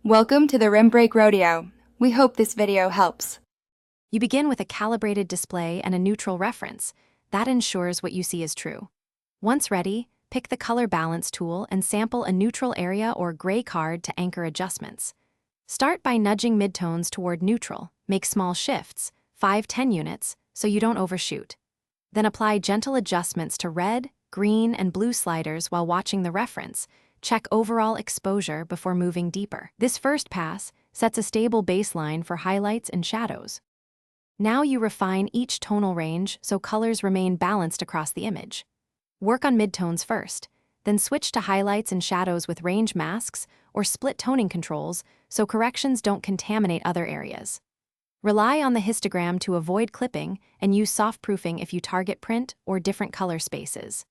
Welcome to the Rim Break Rodeo. We hope this video helps. You begin with a calibrated display and a neutral reference. That ensures what you see is true. Once ready, pick the color balance tool and sample a neutral area or gray card to anchor adjustments. Start by nudging midtones toward neutral. Make small shifts, 5-10 units, so you don't overshoot. Then apply gentle adjustments to red, green, and blue sliders while watching the reference. Check overall exposure before moving deeper. This first pass sets a stable baseline for highlights and shadows. Now you refine each tonal range so colors remain balanced across the image. Work on midtones first, then switch to highlights and shadows with range masks or split toning controls so corrections don't contaminate other areas. Rely on the histogram to avoid clipping and use soft-proofing if you target print or different color spaces.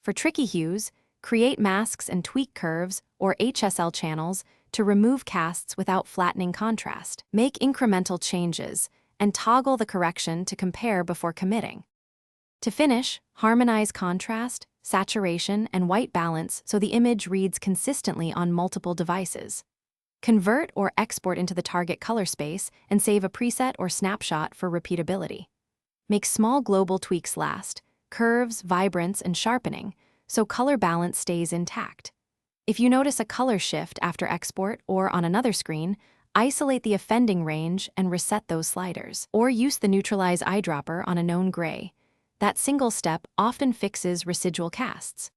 For tricky hues, create masks and tweak curves or HSL channels to remove casts without flattening contrast. Make incremental changes and toggle the correction to compare before committing. To finish, harmonize contrast, saturation, and white balance so the image reads consistently on multiple devices. Convert or export into the target color space and save a preset or snapshot for repeatability. Make small global tweaks last, curves, vibrance, and sharpening, so color balance stays intact. If you notice a color shift after export or on another screen, isolate the offending range and reset those sliders. Or use the neutralize eyedropper on a known gray. That single step often fixes residual casts.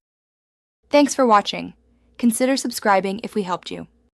Thanks for watching. Consider subscribing if we helped you.